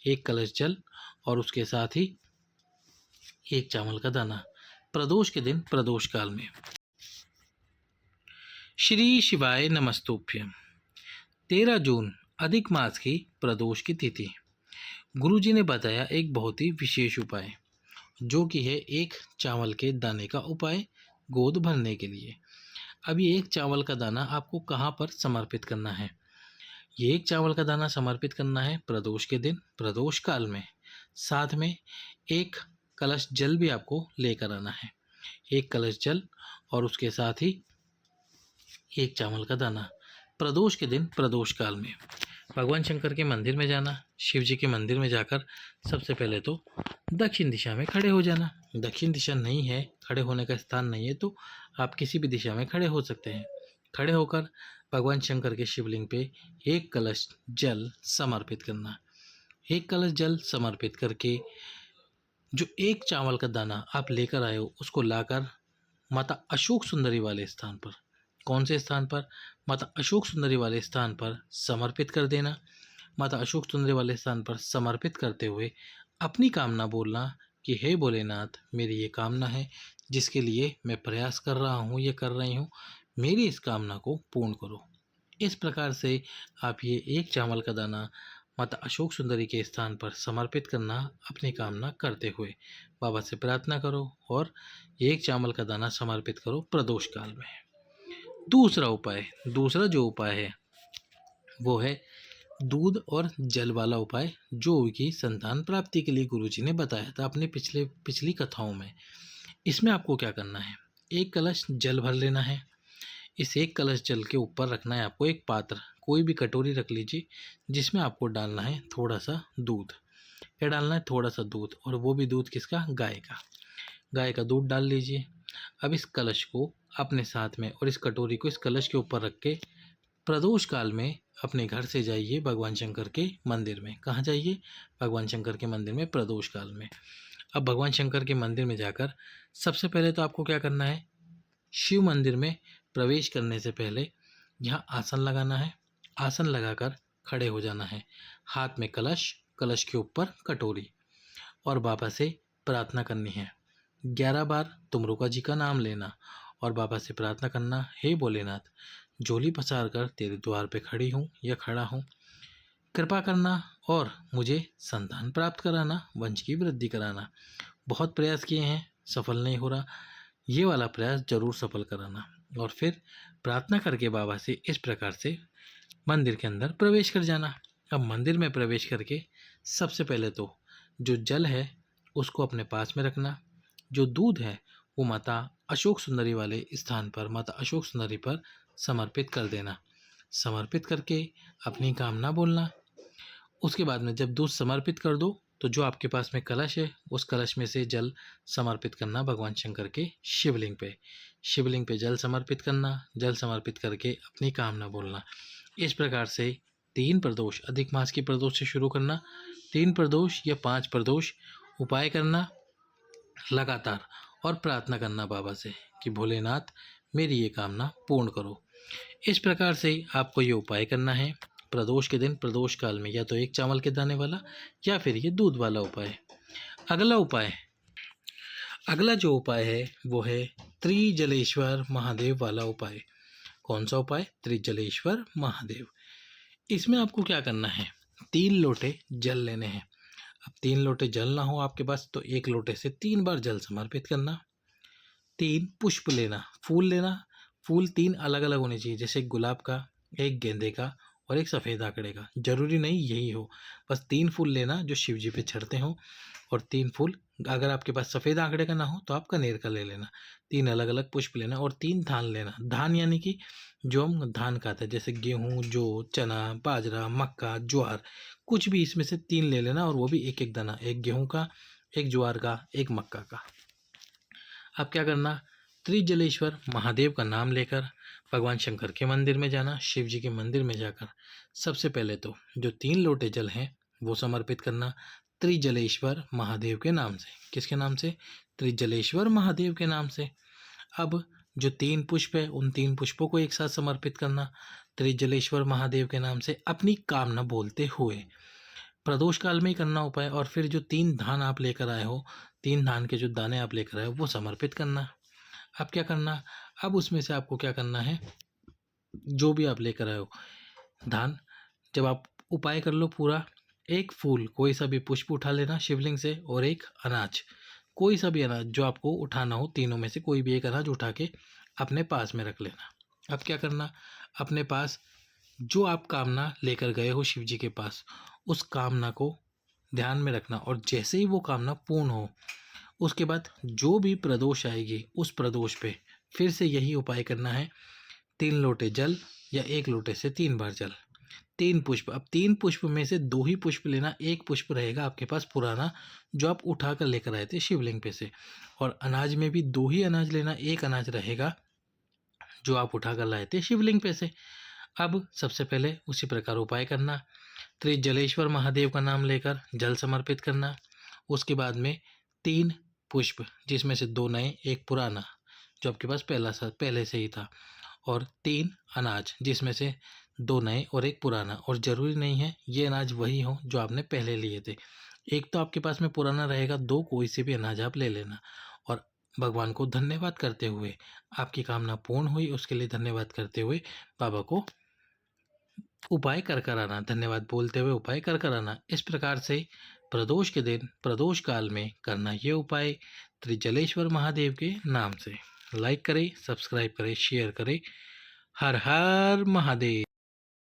एक कलश जल और उसके साथ ही एक चावल का दाना। प्रदोष के दिन प्रदोष काल में। श्री शिवाय नमस्तुभ्यम। 13 जून अधिक मास की प्रदोष की तिथि। गुरुजी ने बताया एक बहुत ही विशेष उपाय, जो कि है एक चावल के दाने का उपाय गोद भरने के लिए। अब ये एक चावल का दाना आपको कहाँ पर समर्पित करना है? ये एक चावल का दाना समर्पित करना है प्रदोष के दिन प्रदोष काल में। साथ में एक कलश जल भी आपको लेकर आना है। एक कलश जल और उसके साथ ही एक चावल का दाना। प्रदोष के दिन प्रदोष काल में भगवान शंकर के मंदिर में जाना। शिव जी के मंदिर में जाकर सबसे पहले तो दक्षिण दिशा में खड़े हो जाना। दक्षिण दिशा नहीं है, खड़े होने का स्थान नहीं है, तो आप किसी भी दिशा में खड़े हो सकते हैं। खड़े होकर भगवान शंकर के शिवलिंग पे एक कलश जल समर्पित करना। एक कलश जल समर्पित करके जो एक चावल का दाना आप लेकर आए हो उसको लाकर माता अशोक सुंदरी वाले स्थान पर, कौन से स्थान पर? माता अशोक सुंदरी वाले स्थान पर समर्पित कर देना। माता अशोक सुंदरी वाले स्थान पर समर्पित करते हुए अपनी कामना बोलना कि हे भोलेनाथ, मेरी ये कामना है जिसके लिए मैं प्रयास कर रहा हूँ, ये कर रही हूँ, मेरी इस कामना को पूर्ण करो। इस प्रकार से आप ये एक चावल का दाना माता अशोक सुंदरी के स्थान पर समर्पित करना अपनी कामना करते हुए बाबा से प्रार्थना करो और एक चावल का दाना समर्पित करो प्रदोष काल में। दूसरा जो उपाय है वो है दूध और जल वाला उपाय, जो कि संतान प्राप्ति के लिए गुरुजी ने बताया था अपने पिछली कथाओं में। इसमें आपको क्या करना है? एक कलश जल भर लेना है। इस एक कलश जल के ऊपर रखना है आपको एक पात्र, कोई भी कटोरी रख लीजिए, जिसमें आपको डालना है थोड़ा सा दूध। क्या डालना है? थोड़ा सा दूध, और वो भी दूध किसका? गाय का दूध डाल लीजिए। अब इस कलश को अपने साथ में और इस कटोरी को इस कलश के ऊपर रख के प्रदोष काल में अपने घर से जाइए भगवान शंकर के मंदिर में। कहाँ जाइए? भगवान शंकर के मंदिर में प्रदोष काल में। अब भगवान शंकर के मंदिर में जाकर सबसे पहले तो आपको क्या करना है? शिव मंदिर में प्रवेश करने से पहले यहाँ आसन लगाना है। आसन लगाकर खड़े हो जाना है। हाथ में कलश, कलश के ऊपर कटोरी, और बाबा से प्रार्थना करनी है। 11 बार तुमरुका जी का नाम लेना और बाबा से प्रार्थना करना, हे भोलेनाथ, झोली पसार कर तेरे द्वार पे खड़ी हूँ या खड़ा हूँ, कृपा करना और मुझे संतान प्राप्त कराना, वंश की वृद्धि कराना। बहुत प्रयास किए हैं, सफल नहीं हो रहा, ये वाला प्रयास जरूर सफल कराना। और फिर प्रार्थना करके बाबा से इस प्रकार से मंदिर के अंदर प्रवेश कर जाना। अब मंदिर में प्रवेश करके सबसे पहले तो जो जल है उसको अपने पास में रखना। जो दूध है वो माता अशोक सुंदरी वाले स्थान पर, माता अशोक सुंदरी पर समर्पित कर देना। समर्पित करके अपनी कामना बोलना। उसके बाद में जब दूध समर्पित कर दो तो जो आपके पास में कलश है उस कलश में से जल समर्पित करना भगवान शंकर के शिवलिंग पे। शिवलिंग पे जल समर्पित करना। जल समर्पित करके अपनी कामना बोलना। इस प्रकार से 3 प्रदोष, अधिक मास की प्रदोष से शुरू करना, 3 प्रदोष या 5 प्रदोष उपाय करना लगातार, और प्रार्थना करना बाबा से कि भोलेनाथ, मेरी ये कामना पूर्ण करो। इस प्रकार से आपको ये उपाय करना है प्रदोष के दिन प्रदोष काल में, या तो एक चावल के दाने वाला या फिर ये दूध वाला उपाय। अगला जो उपाय है वो है त्रिजलेश्वर महादेव वाला उपाय। कौन सा उपाय? त्रिजलेश्वर महादेव। इसमें आपको क्या करना है? 3 लोटे जल लेने हैं। अब 3 लोटे जल ना हो आपके पास तो 1 लोटे से 3 बार जल समर्पित करना। 3 पुष्प लेना, फूल लेना। फूल 3 अलग अलग होने चाहिए, जैसे एक गुलाब का, एक गेंदे का और एक सफ़ेद आंकड़े का। जरूरी नहीं यही हो, बस 3 फूल लेना जो शिव जी पे चढ़ते हो, और 3 फूल, अगर आपके पास सफ़ेद आंकड़े का ना हो तो आप कनेर का ले लेना। 3 अलग अलग पुष्प लेना और 3 धान लेना। धान यानी कि जो हम धान खाते हैं, जैसे गेहूँ, जौ, चना, बाजरा, मक्का, ज्वार, कुछ भी इसमें से 3 ले लेना, और वो भी एक एक दाना, एक गेहूँ का, एक ज्वार का, एक मक्का का। अब क्या करना? त्रिजलेश्वर महादेव का नाम लेकर भगवान शंकर के मंदिर में जाना। शिव जी के मंदिर में जाकर सबसे पहले तो जो 3 लोटे जल हैं वो समर्पित करना त्रिजलेश्वर महादेव के नाम से। किसके नाम से? त्रिजलेश्वर महादेव के नाम से। अब जो 3 पुष्प है उन 3 पुष्पों को एक साथ समर्पित करना त्रिजलेश्वर महादेव के नाम से, अपनी कामना बोलते हुए। प्रदोष काल में ही करना उपाय, और फिर जो 3 धान आप लेकर आए हो, 3 धान के जो दाने आप लेकर आए हो वो समर्पित करना। अब क्या करना, अब उसमें से आपको क्या करना है, जो भी आप लेकर आए हो धान, जब आप उपाय कर लो पूरा, एक फूल कोई सा भी पुष्प उठा लेना शिवलिंग से, और एक अनाज, कोई सा भी अनाज जो आपको उठाना हो, तीनों में से कोई भी एक अनाज उठा के अपने पास में रख लेना। अब क्या करना, अपने पास जो आप कामना लेकर गए हो शिव जी के पास, उस कामना को ध्यान में रखना, और जैसे ही वो कामना पूर्ण हो, उसके बाद जो भी प्रदोष आएगी उस प्रदोष पे फिर से यही उपाय करना है। 3 लोटे जल या 1 लोटे से 3 बार जल, 3 पुष्प। अब 3 पुष्प में से 2 ही पुष्प लेना, 1 पुष्प रहेगा आपके पास पुराना जो आप उठा कर लेकर आए थे शिवलिंग पे से, और अनाज में भी 2 ही अनाज लेना, 1 अनाज रहेगा जो आप उठा कर लाए थे शिवलिंग पे से। अब सबसे पहले उसी प्रकार उपाय करना, त्रिजलेश्वर महादेव का नाम लेकर जल समर्पित करना। उसके बाद में 3 पुष्प, जिसमें से 2 नए 1 पुराना जो आपके पास पहले से ही था, और 3 अनाज जिसमें से 2 नए और 1 पुराना, और ज़रूरी नहीं है ये अनाज वही हो जो आपने पहले लिए थे, एक तो आपके पास में पुराना रहेगा, 2 कोई से भी अनाज आप ले लेना। और भगवान को धन्यवाद करते हुए, आपकी कामना पूर्ण हुई उसके लिए धन्यवाद करते हुए बाबा को उपाय कर आना, धन्यवाद बोलते हुए उपाय कर आना। इस प्रकार से प्रदोष के दिन प्रदोष काल में करना ये उपाय त्रिजलेश्वर महादेव के नाम से। लाइक करें, सब्सक्राइब करें, शेयर करें। हर हर महादेव।